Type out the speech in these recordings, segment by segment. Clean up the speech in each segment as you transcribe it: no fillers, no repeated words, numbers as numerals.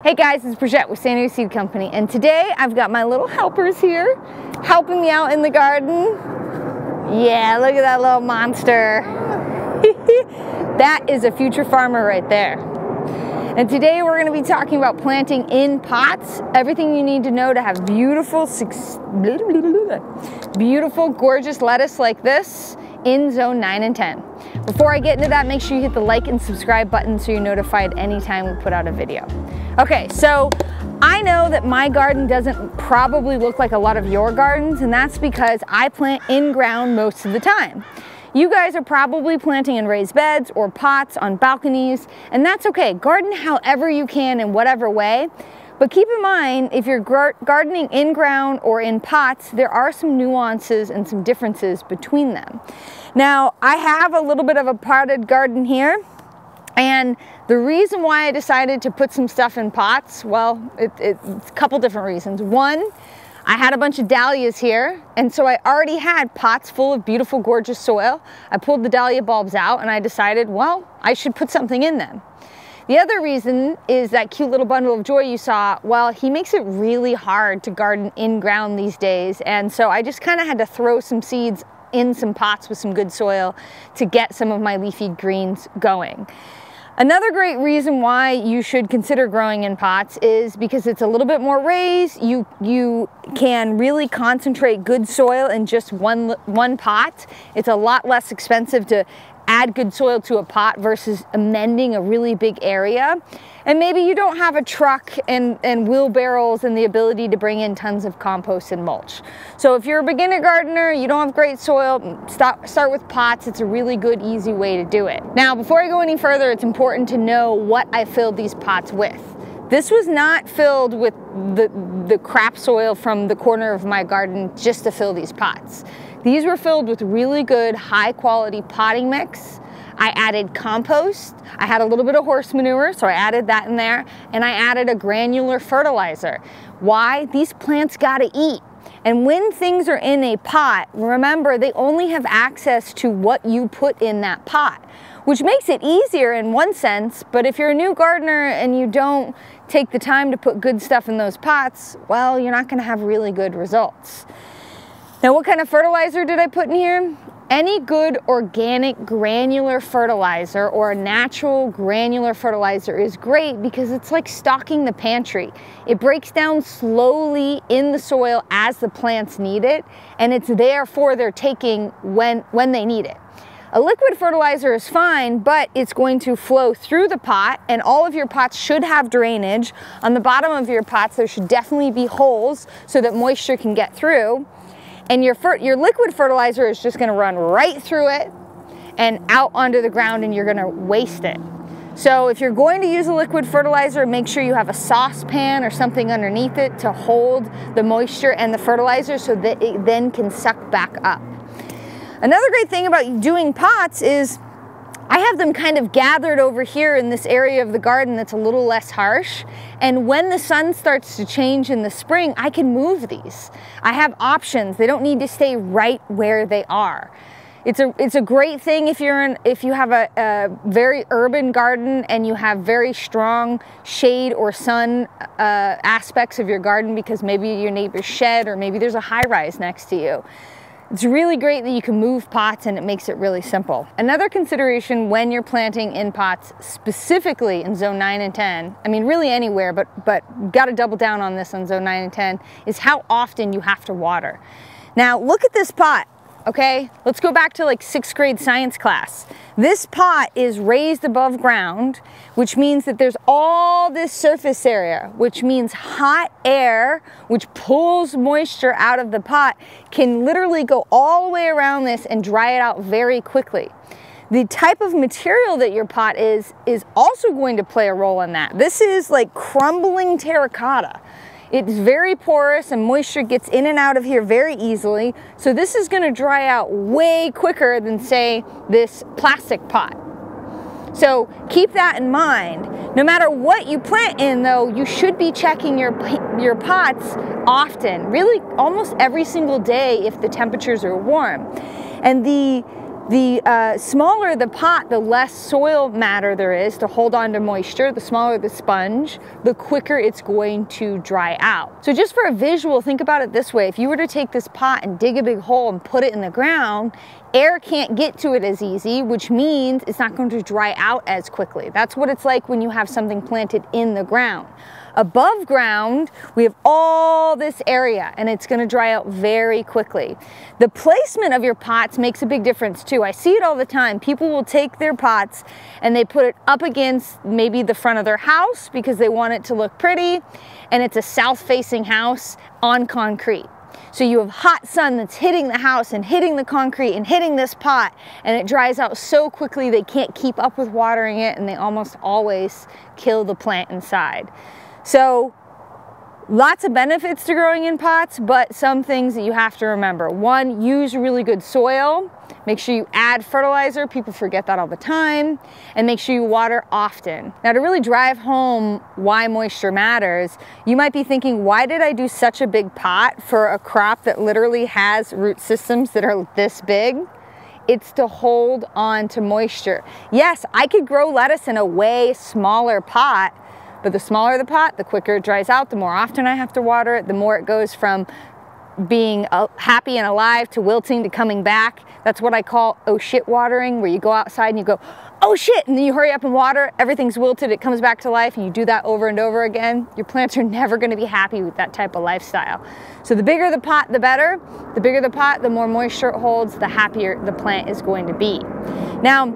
Hey guys, it's Bridget with San Diego Seed Company, and today I've got my little helpers here helping me out in the garden. Yeah, look at that little monster. That is a future farmer right there. And today we're going to be talking about planting in pots, everything you need to know to have beautiful, gorgeous lettuce like this in zone 9 and 10. Before I get into that, make sure you hit the like and subscribe button so you're notified anytime we put out a video. Okay, so I know that my garden doesn't probably look like a lot of your gardens, and that's because I plant in ground most of the time. You guys are probably planting in raised beds or pots on balconies, and that's okay. Garden however you can in whatever way. But keep in mind, if you're gardening in ground or in pots, there are some nuances and some differences between them. Now, I have a little bit of a potted garden here, and the reason why I decided to put some stuff in pots, well, it's a couple different reasons. One, I had a bunch of dahlias here, and so I already had pots full of beautiful, gorgeous soil. I pulled the dahlia bulbs out, and I decided, well, I should put something in them. The other reason is that cute little bundle of joy you saw. Well, he makes it really hard to garden in ground these days, and so I just kind of had to throw some seeds in some pots with some good soil to get some of my leafy greens going. Another great reason why you should consider growing in pots is because it's a little bit more raised. You can really concentrate good soil in just one pot. It's a lot less expensive to add good soil to a pot versus amending a really big area. And maybe you don't have a truck and wheelbarrows and the ability to bring in tons of compost and mulch. So if you're a beginner gardener, you don't have great soil, start with pots. It's a really good, easy way to do it. Now, before I go any further, it's important to know what I filled these pots with. This was not filled with the crap soil from the corner of my garden just to fill these pots. These were filled with really good, high quality potting mix. I added compost. I had a little bit of horse manure, so I added that in there. And I added a granular fertilizer. Why? These plants gotta eat. And when things are in a pot, remember, they only have access to what you put in that pot, which makes it easier in one sense, but if you're a new gardener and you don't take the time to put good stuff in those pots, well, you're not gonna have really good results. Now, what kind of fertilizer did I put in here? Any good organic granular fertilizer or a natural granular fertilizer is great because it's like stocking the pantry. It breaks down slowly in the soil as the plants need it, and it's there for their taking when they need it. A liquid fertilizer is fine, but it's going to flow through the pot, and all of your pots should have drainage. On the bottom of your pots, there should definitely be holes so that moisture can get through. And your liquid fertilizer is just gonna run right through it and out onto the ground, and you're gonna waste it. So if you're going to use a liquid fertilizer, make sure you have a saucepan or something underneath it to hold the moisture and the fertilizer so that it then can suck back up. Another great thing about doing pots is I have them kind of gathered over here in this area of the garden that's a little less harsh. And when the sun starts to change in the spring, I can move these. I have options. They don't need to stay right where they are. It's a great thing if you have a very urban garden and you have very strong shade or sun aspects of your garden because maybe your neighbor's shed or maybe there's a high-rise next to you. It's really great that you can move pots, and it makes it really simple. Another consideration when you're planting in pots, specifically in zone 9 and 10, I mean really anywhere, but got to double down on this on zone 9 and 10, is how often you have to water. Now look at this pot, okay? Let's go back to like 6th grade science class. This pot is raised above ground, which means that there's all this surface area, which means hot air, which pulls moisture out of the pot, can literally go all the way around this and dry it out very quickly. The type of material that your pot is also going to play a role in that. This is like crumbling terracotta. It's very porous and moisture gets in and out of here very easily. So this is gonna dry out way quicker than, say, this plastic pot. So keep that in mind. No matter what you plant in though, you should be checking your pots often, really almost every single day if the temperatures are warm. And the The smaller the pot, the less soil matter there is to hold on to moisture. The smaller the sponge, the quicker it's going to dry out. So just for a visual, think about it this way. If you were to take this pot and dig a big hole and put it in the ground, air can't get to it as easy, which means it's not going to dry out as quickly. That's what it's like when you have something planted in the ground. Above ground, we have all this area and it's going to dry out very quickly. The placement of your pots makes a big difference too. I see it all the time. People will take their pots and they put it up against maybe the front of their house because they want it to look pretty, and it's a south-facing house on concrete. So you have hot sun that's hitting the house and hitting the concrete and hitting this pot, and it dries out so quickly they can't keep up with watering it, and they almost always kill the plant inside. So lots of benefits to growing in pots, but some things that you have to remember. One, use really good soil. Make sure you add fertilizer. People forget that all the time. And make sure you water often. Now, to really drive home why moisture matters, you might be thinking, why did I do such a big pot for a crop that literally has root systems that are this big? It's to hold on to moisture. Yes, I could grow lettuce in a way smaller pot, but the smaller the pot, the quicker it dries out, the more often I have to water it, the more it goes from being happy and alive to wilting to coming back. That's what I call oh shit watering, where you go outside and you go, oh shit, and then you hurry up and water, everything's wilted, it comes back to life, and you do that over and over again. Your plants are never gonna be happy with that type of lifestyle. So the bigger the pot, the better. The bigger the pot, the more moisture it holds, the happier the plant is going to be. Now,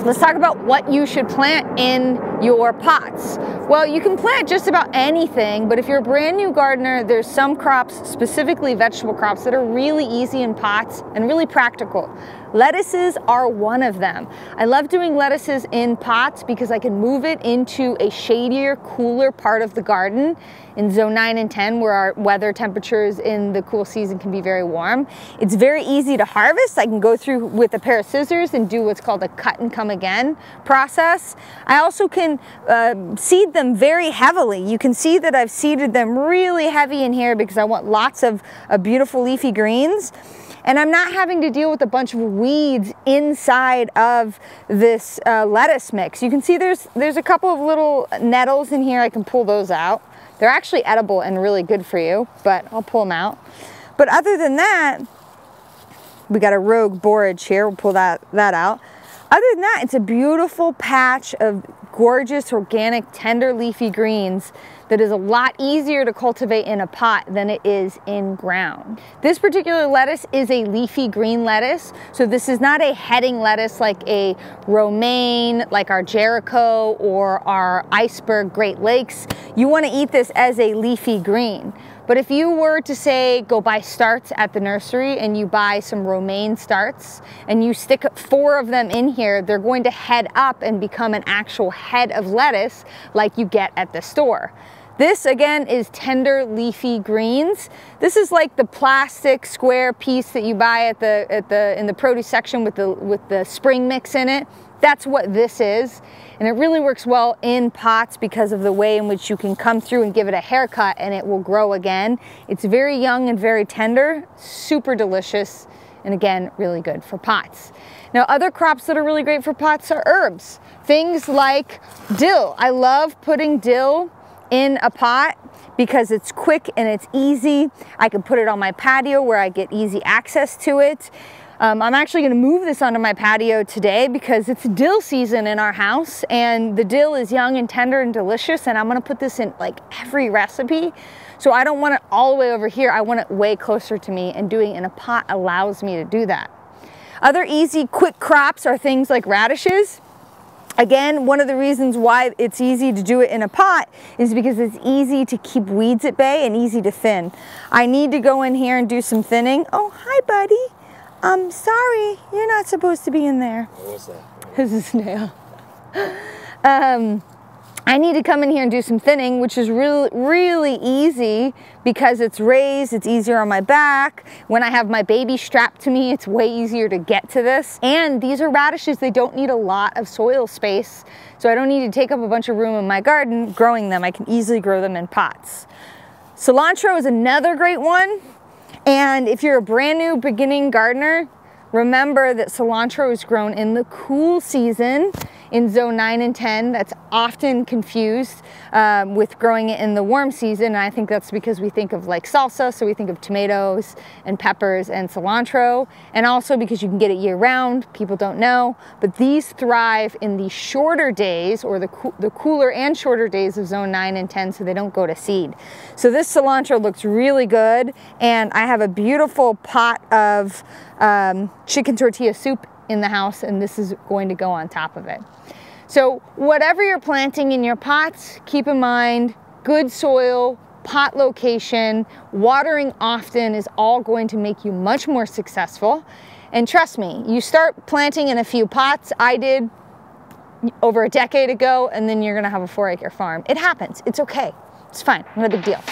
let's talk about what you should plant in your pots. Well, you can plant just about anything, but if you're a brand new gardener, there's some crops, specifically vegetable crops, that are really easy in pots and really practical. Lettuces are one of them. I love doing lettuces in pots because I can move it into a shadier, cooler part of the garden in zone 9 and 10, where our weather temperatures in the cool season can be very warm. It's very easy to harvest. I can go through with a pair of scissors and do what's called a cut and come again process. I also can seed them very heavily. You can see that I've seeded them really heavy in here because I want lots of beautiful leafy greens. And I'm not having to deal with a bunch of weeds inside of this lettuce mix. You can see there's a couple of little nettles in here. I can pull those out. They're actually edible and really good for you, but I'll pull them out. But other than that, we got a rogue borage here. We'll pull that out. Other than that, it's a beautiful patch of gorgeous, organic, tender leafy greens that is a lot easier to cultivate in a pot than it is in ground. This particular lettuce is a leafy green lettuce, so this is not a heading lettuce like a romaine, like our Jericho or our iceberg Great Lakes. You want to eat this as a leafy green. But if you were to say go buy starts at the nursery and you buy some romaine starts and you stick 4 of them in here, they're going to head up and become an actual head of lettuce like you get at the store. This again is tender leafy greens. This is like the plastic square piece that you buy in the produce section with the spring mix in it. That's what this is. And it really works well in pots because of the way in which you can come through and give it a haircut and it will grow again. It's very young and very tender, super delicious, and again, really good for pots. Now, other crops that are really great for pots are herbs. Things like dill. I love putting dill in a pot because it's quick and it's easy. I can put it on my patio where I get easy access to it. I'm actually going to move this onto my patio today because it's dill season in our house, and the dill is young and tender and delicious, and I'm going to put this in like every recipe. So I don't want it all the way over here. I want it way closer to me, and doing it in a pot allows me to do that. Other easy, quick crops are things like radishes. Again, one of the reasons why it's easy to do it in a pot is because it's easy to keep weeds at bay and easy to thin. I need to go in here and do some thinning. Oh, hi, buddy. I'm sorry, you're not supposed to be in there. What's that? This is a snail. I need to come in here and do some thinning, which is really easy because it's raised, it's easier on my back. When I have my baby strapped to me, it's way easier to get to this. And these are radishes, they don't need a lot of soil space, so I don't need to take up a bunch of room in my garden growing them. I can easily grow them in pots. Cilantro is another great one. And if you're a brand new beginning gardener, Remember that cilantro is grown in the cool season in zone 9 and 10. That's often confused with growing it in the warm season. And I think that's because we think of like salsa, so we think of tomatoes and peppers and cilantro, and also because you can get it year round. People don't know, but these thrive in the shorter days, or the cooler and shorter days of zone 9 and 10, so they don't go to seed. So this cilantro looks really good, and I have a beautiful pot of chicken tortilla soup in the house, and this is going to go on top of it. So whatever you're planting in your pots, keep in mind good soil, pot location, watering often is all going to make you much more successful. And trust me, you start planting in a few pots. I did over a decade ago, and then you're gonna have a 4-acre farm. It happens, it's okay, it's fine, not a big deal.